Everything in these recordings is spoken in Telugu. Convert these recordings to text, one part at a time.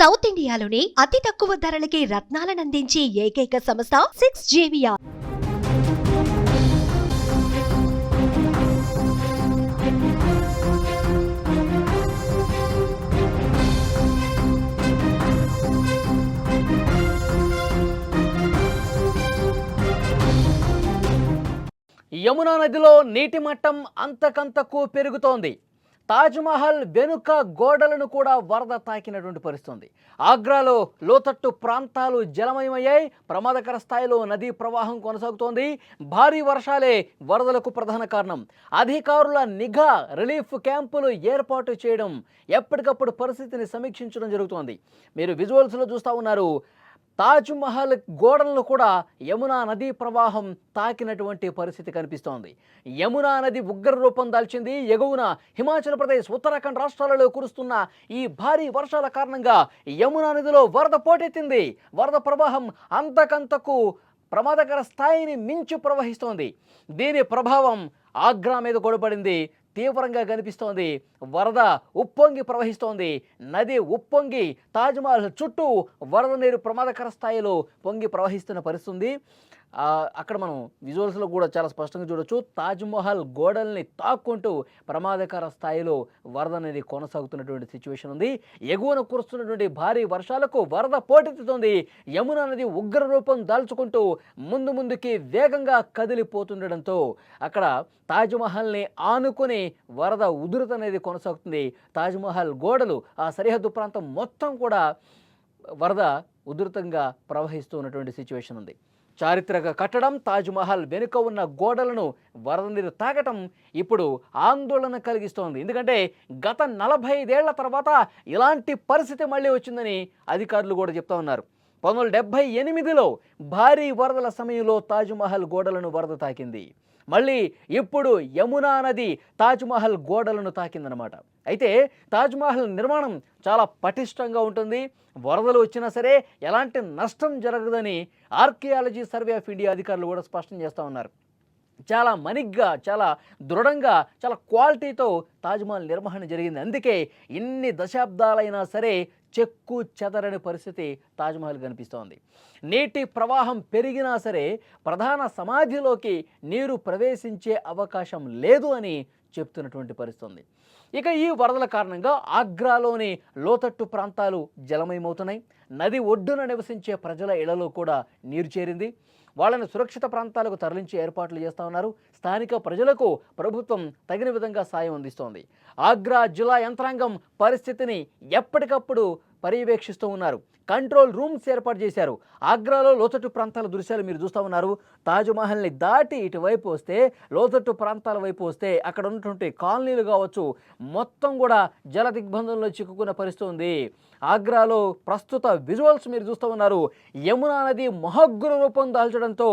సౌత్ ఇండియాలోని అతి తక్కువ ధరలకి రత్నాలనందించే ఏకైక సంస్థ 6JVR. యమునా నదిలో నీటి మట్టం అంతకంతకు పెరుగుతోంది. తాజ్మహల్ వెనుక గోడలను కూడా వరద తాకినటువంటి పరిస్థితి. ఆగ్రాలో లోతట్టు ప్రాంతాలు జలమయమయ్యాయి. ప్రమాదకర స్థాయిలో నదీ ప్రవాహం కొనసాగుతోంది. భారీ వర్షాలే వరదలకు ప్రధాన కారణం. అధికారుల నిఘా, రిలీఫ్ క్యాంపులు ఏర్పాటు చేయడం, ఎప్పటికప్పుడు పరిస్థితిని సమీక్షించడం జరుగుతోంది. మీరు విజువల్స్లో చూస్తూ ఉన్నారు. తాజ్మహల్ గోడలను కూడా యమునా నదీ ప్రవాహం తాకినటువంటి పరిస్థితి కనిపిస్తోంది. యమునా నది ఉగ్ర రూపం దాల్చింది. ఎగువన హిమాచల్ ప్రదేశ్, ఉత్తరాఖండ్ రాష్ట్రాలలో కురుస్తున్న ఈ భారీ వర్షాల కారణంగా యమునా నదిలో వరద పోటెత్తింది. వరద ప్రవాహం అంతకంతకు ప్రమాదకర స్థాయిని మించి ప్రవహిస్తోంది. దీని ప్రభావం ఆగ్రా మీద కూడా పడింది. తీవ్రంగా కనిపిస్తోంది. వరద ఉప్పొంగి ప్రవహిస్తోంది. నది ఉప్పొంగి తాజ్మహల్ చుట్టూ వరద నీరు ప్రమాదకర స్థాయిలో పొంగి ప్రవహిస్తున్న పరిస్థితి. అక్కడ మనం విజువల్స్లో కూడా చాలా స్పష్టంగా చూడొచ్చు. తాజ్మహల్ గోడల్ని తాక్కుంటూ ప్రమాదకర స్థాయిలో వరద అనేది కొనసాగుతున్నటువంటి సిచ్యువేషన్ ఉంది. ఎగువన కురుస్తున్నటువంటి భారీ వర్షాలకు వరద పోటెత్తుతోంది. యమునా నది ఉగ్ర రూపం దాల్చుకుంటూ ముందుకి వేగంగా కదిలిపోతుండడంతో అక్కడ తాజ్మహల్ని ఆనుకుని వరద ఉధృతి అనేది కొనసాగుతుంది. తాజ్మహల్ గోడలు, ఆ సరిహద్దు ప్రాంతం మొత్తం కూడా వరద ఉధృతంగా ప్రవహిస్తూ ఉన్నటువంటి సిచ్యువేషన్ ఉంది. చారిత్రక కట్టడం తాజ్మహల్ వెనుక ఉన్న గోడలను వరద నీరు తాగటం ఇప్పుడు ఆందోళన కలిగిస్తోంది. ఎందుకంటే గత 45 ఏళ్ల తర్వాత ఇలాంటి పరిస్థితి మళ్ళీ వచ్చిందని అధికారులు కూడా చెప్తా ఉన్నారు. 1978లో భారీ వరదల సమయంలో తాజ్మహల్ గోడలను వరద తాకింది. మళ్ళీ ఇప్పుడు యమునా నది తాజ్మహల్ గోడలను తాకిందనమాట. అయితే తాజ్మహల్ నిర్మాణం చాలా పటిష్టంగా ఉంటుంది. వరదలు వచ్చినా సరే ఎలాంటి నష్టం జరగదని ఆర్కియాలజీ సర్వే ఆఫ్ ఇండియా అధికారులు కూడా స్పష్టం చేస్తూ ఉన్నారు. చాలా మనిగ్గా, చాలా దృఢంగా, చాలా క్వాలిటీతో తాజ్మహల్ నిర్వహణ జరిగింది. అందుకే ఇన్ని దశాబ్దాలైనా సరే చెక్కు చెదరని పరిస్థితి తాజ్మహల్ కనిపిస్తోంది. నీటి ప్రవాహం పెరిగినా సరే ప్రధాన సమాధిలోకి నీరు ప్రవేశించే అవకాశం లేదు అని చెప్తున్నటువంటి పరిస్థితి. ఇక ఈ వరదల కారణంగా ఆగ్రాలోని లోతట్టు ప్రాంతాలు జలమయమవుతున్నాయి. నది ఒడ్డున నివసించే ప్రజల ఇళ్లలో కూడా నీరు చేరింది. వాళ్ళని సురక్షిత ప్రాంతాలకు తరలించే ఏర్పాట్లు చేస్తూ ఉన్నారు. స్థానిక ప్రజలకు ప్రభుత్వం తగిన విధంగా సాయం అందిస్తోంది. ఆగ్రా జిల్లా యంత్రాంగం పరిస్థితిని ఎప్పటికప్పుడు పర్యవేక్షిస్తూ ఉన్నారు. కంట్రోల్ రూమ్స్ ఏర్పాటు చేశారు. ఆగ్రాలో లోతట్టు ప్రాంతాల దృశ్యాలు మీరు చూస్తూ ఉన్నారు. తాజ్మహల్ని దాటి ఇటువైపు వస్తే, లోతట్టు ప్రాంతాల వైపు వస్తే అక్కడ ఉన్నటువంటి కాలనీలు కావచ్చు మొత్తం కూడా జల దిగ్బంధంలో చిక్కుకున్న పరిస్థితి ఉంది. ఆగ్రాలో ప్రస్తుత విజువల్స్ మీరు చూస్తూ ఉన్నారు. యమునా నది మహోగ్ర రూపం దాల్చడంతో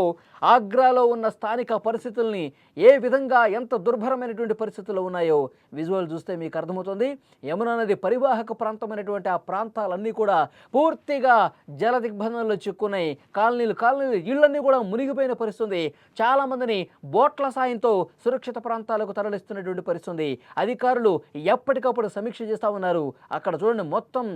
ఆగ్రాలో ఉన్న స్థానిక పరిస్థితుల్ని ఏ విధంగా, ఎంత దుర్భరమైనటువంటి పరిస్థితుల్లో ఉన్నాయో విజువల్ చూస్తే మీకు అర్థమవుతుంది. యమునా నది పరివాహక ప్రాంతమైనటువంటి ఆ ప్రాంతాలన్నీ కూడా పూర్తిగా జల దిగ్బంధంలో చిక్కున్నాయి. కాలనీలు ఇళ్ళన్నీ కూడా మునిగిపోయిన పరిస్థితి. చాలామందిని బోట్ల సాయంతో సురక్షిత ప్రాంతాలకు తరలిస్తున్నటువంటి పరిస్థితి. అధికారులు ఎప్పటికప్పుడు సమీక్ష చేస్తూ ఉన్నారు. అక్కడ చూడండి, మొత్తం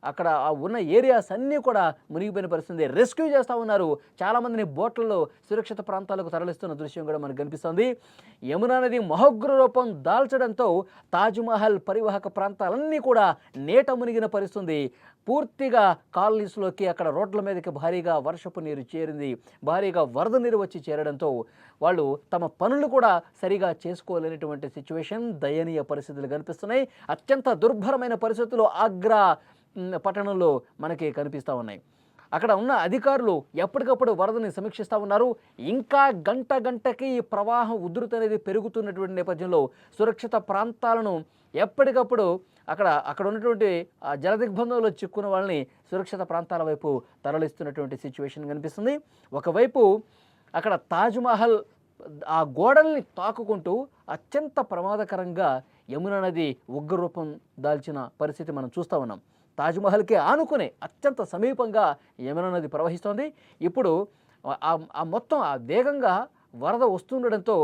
అక్కడ ఉన్న ఏరియాస్ అన్నీ కూడా మునిగిపోయిన పరిస్థితి. రెస్క్యూ చేస్తూ ఉన్నారు. చాలామందిని బోట్లలో సురక్షిత ప్రాంతాలకు తరలిస్తున్న దృశ్యం కూడా మనకు కనిపిస్తుంది. యమునా నది మహోగ్ర రూపం దాల్చడంతో తాజ్మహల్ పరివాహక ప్రాంతాలన్నీ కూడా నీట మునిగిన పరిస్థితి. పూర్తిగా కాలనీస్లోకి, అక్కడ రోడ్ల మీదకి భారీగా వర్షపు నీరు చేరింది. భారీగా వరద నీరు వచ్చి చేరడంతో వాళ్ళు తమ పనులు కూడా సరిగా చేసుకోలేనటువంటి సిచ్యువేషన్, దయనీయ పరిస్థితులు కనిపిస్తున్నాయి. అత్యంత దుర్భరమైన పరిస్థితులు ఆగ్రా పట్టణంలో మనకి కనిపిస్తూ ఉన్నాయి. అక్కడ ఉన్న అధికారులు ఎప్పటికప్పుడు వరదని సమీక్షిస్తూ ఉన్నారు. ఇంకా గంటకి ఈ ప్రవాహం ఉధృతి అనేది పెరుగుతున్నటువంటి నేపథ్యంలో సురక్షిత ప్రాంతాలను ఎప్పటికప్పుడు అక్కడ ఉన్నటువంటి జల దిగ్బంధంలో చిక్కున్న వాళ్ళని సురక్షిత ప్రాంతాల వైపు తరలిస్తున్నటువంటి సిచ్యువేషన్ కనిపిస్తుంది. ఒకవైపు అక్కడ తాజ్మహల్ ఆ గోడల్ని తాకుకుంటూ అత్యంత ప్రమాదకరంగా యమునా నది ఉగ్రరూపం దాల్చిన పరిస్థితి మనం చూస్తూ ఉన్నాం. తాజ్మహల్కి ఆనుకునే అత్యంత సమీపంగా యమునా నది ప్రవహిస్తోంది. ఇప్పుడు మొత్తం వేగంగా వరద వస్తుండడంతో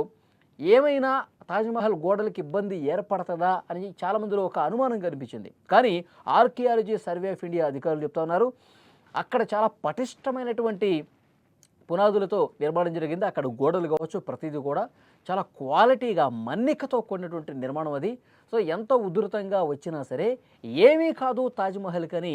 ఏమైనా తాజ్మహల్ గోడలకు ఇబ్బంది ఏర్పడుతుందా అని చాలామందిలో ఒక అనుమానం కనిపించింది. కానీ ఆర్కియాలజీ సర్వే ఆఫ్ ఇండియా అధికారులు చెప్తా ఉన్నారు, అక్కడ చాలా పటిష్టమైనటువంటి పునాదులతో నిర్మాణం జరిగింది. అక్కడ గోడలు కావచ్చు, ప్రతిదీ కూడా చాలా క్వాలిటీగా మన్నికతో కూడినటువంటి నిర్మాణం అది. సో ఎంత ఉధృతంగా వచ్చినా సరే ఏమీ కాదు తాజ్మహల్ కని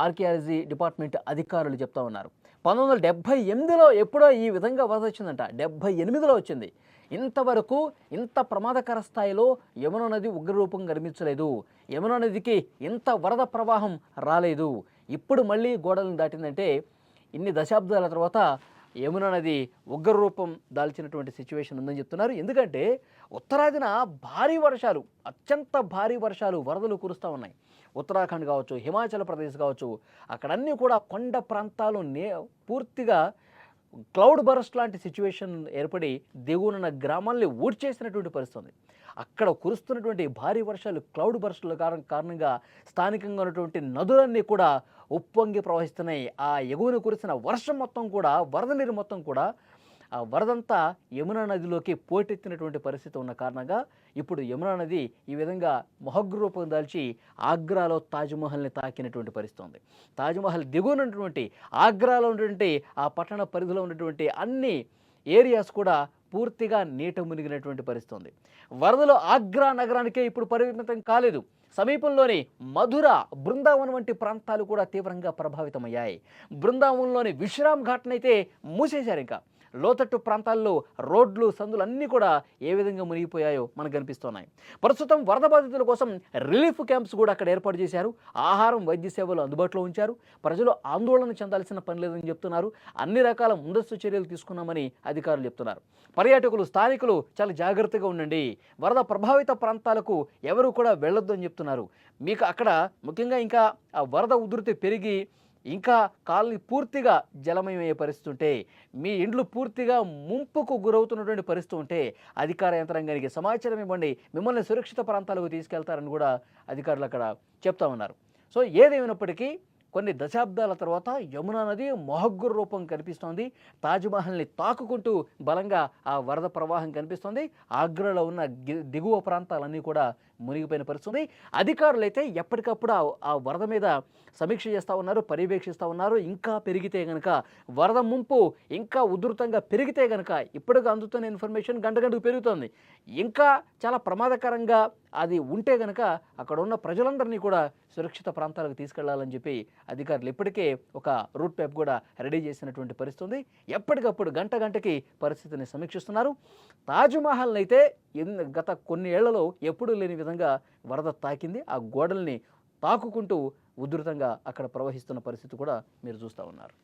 ఆర్కియాలజీ డిపార్ట్మెంట్ అధికారులు చెప్తా ఉన్నారు. 1978లో ఎప్పుడో ఈ విధంగా వరద వచ్చిందంట, 78లో వచ్చింది. ఇంతవరకు ఇంత ప్రమాదకర స్థాయిలో యమునా నది ఉగ్రరూపం కనిపించలేదు, యమునా నదికి ఇంత వరద ప్రవాహం రాలేదు. ఇప్పుడు మళ్ళీ గోడలను దాటిందంటే ఇన్ని దశాబ్దాల తర్వాత యమునా నది ఉగ్రరూపం దాల్చినటువంటి సిచ్యువేషన్ ఉందని చెప్తున్నారు. ఎందుకంటే ఉత్తరాదిన భారీ వర్షాలు, అత్యంత భారీ వర్షాలు, వరదలు కురుస్తూ ఉన్నాయి. ఉత్తరాఖండ్ కావచ్చు, హిమాచల్ ప్రదేశ్ కావచ్చు, అక్కడన్నీ కూడా కొండ ప్రాంతాలు పూర్తిగా క్లౌడ్ బరస్ట్ లాంటి సిచ్యువేషన్ ఏర్పడి దిగువనున్న గ్రామాల్ని ఊడ్చేసినటువంటి పరిస్థితి. అక్కడ కురుస్తున్నటువంటి భారీ వర్షాలు, క్లౌడ్ బరస్టుల కారణంగా స్థానికంగా ఉన్నటువంటి నదులన్నీ కూడా ఉప్పొంగి ప్రవహిస్తున్నాయి. ఆ ఎగువన కురిసిన వర్షం మొత్తం కూడా, వరద నీరు మొత్తం కూడా ఆ వరదంతా యమునా నదిలోకి పోటెత్తినటువంటి పరిస్థితి ఉన్న కారణంగా ఇప్పుడు యమునా నది ఈ విధంగా మొహగ్రూపం దాల్చి ఆగ్రాలో తాజ్మహల్ని తాకినటువంటి పరిస్థితి ఉంది. తాజ్మహల్ దిగువనటువంటి ఆగ్రాలో ఉన్నటువంటి ఆ పట్టణ పరిధిలో ఉన్నటువంటి అన్ని ఏరియాస్ కూడా పూర్తిగా నీట మునిగినటువంటి పరిస్థితి ఉంది. వరదలు ఆగ్రా నగరానికే ఇప్పుడు పరిమితం కాలేదు, సమీపంలోని మధుర, బృందావనం వంటి ప్రాంతాలు కూడా తీవ్రంగా ప్రభావితమయ్యాయి. బృందావనంలోని విశ్రామ్ ఘాట్నైతే మూసేశారు. ఇంకా లోతట్టు ప్రాంతాల్లో రోడ్లు, సందులు అన్నీ కూడా ఏ విధంగా మునిగిపోయాయో మనకు కనిపిస్తున్నాయి. ప్రస్తుతం వరద బాధితుల కోసం రిలీఫ్ క్యాంప్స్ కూడా అక్కడ ఏర్పాటు చేశారు. ఆహారం, వైద్య సేవలు అందుబాటులో ఉంచారు. ప్రజలు ఆందోళన చెందాల్సిన పని లేదని చెప్తున్నారు. అన్ని రకాల ముందస్తు చర్యలు తీసుకున్నామని అధికారులు చెప్తున్నారు. పర్యాటకులు, స్థానికులు చాలా జాగ్రత్తగా ఉండండి, వరద ప్రభావిత ప్రాంతాలకు ఎవరు కూడా వెళ్ళొద్దు అని చెప్తున్నారు. మీకు అక్కడ ముఖ్యంగా ఇంకా ఆ వరద ఉధృతి పెరిగి ఇంకా కాలనీ పూర్తిగా జలమయమయ్యే పరిస్థితి ఉంటే, మీ ఇండ్లు పూర్తిగా ముంపుకు గురవుతున్నటువంటి పరిస్థితి ఉంటే అధికార యంత్రాంగానికి సమాచారం ఇవ్వండి, మిమ్మల్ని సురక్షిత ప్రాంతాలకు తీసుకెళ్తారని కూడా అధికారులు అక్కడ చెప్తా ఉన్నారు. సో ఏదేమైనప్పటికీ కొన్ని దశాబ్దాల తర్వాత యమునా నది మొహగ్గుర రూపం కనిపిస్తోంది. తాజ్మహల్ని తాకుకుంటూ బలంగా ఆ వరద ప్రవాహం కనిపిస్తోంది. ఆగ్రాలో ఉన్న దిగువ ప్రాంతాలన్నీ కూడా మునిగిపోయిన పరిస్థితి. అధికారులు అయితే ఎప్పటికప్పుడు ఆ వరద మీద సమీక్ష చేస్తూ ఉన్నారు, పర్యవేక్షిస్తూ ఉన్నారు. ఇంకా పెరిగితే కనుక, వరద ముంపు ఇంకా ఉధృతంగా పెరిగితే కనుక, ఇప్పటికి అందుతున్న ఇన్ఫర్మేషన్ గంట గంటకు పెరుగుతోంది, ఇంకా చాలా ప్రమాదకరంగా అది ఉంటే కనుక అక్కడ ఉన్న ప్రజలందరినీ కూడా సురక్షిత ప్రాంతాలకు తీసుకెళ్లాలని చెప్పి అధికారులు ఇప్పటికే ఒక రూట్ మ్యాప్ కూడా రెడీ చేసినటువంటి పరిస్థితి. ఎప్పటికప్పుడు గంట గంటకి పరిస్థితిని సమీక్షిస్తున్నారు. తాజ్మహల్ని అయితే గత కొన్ని ఏళ్లలో ఎప్పుడూ లేని విధంగా వరద తాకింది. ఆ గోడల్ని తాకుకుంటూ ఉధృతంగా అక్కడ ప్రవహిస్తున్న పరిస్థితి కూడా మీరు చూస్తూ ఉన్నారు.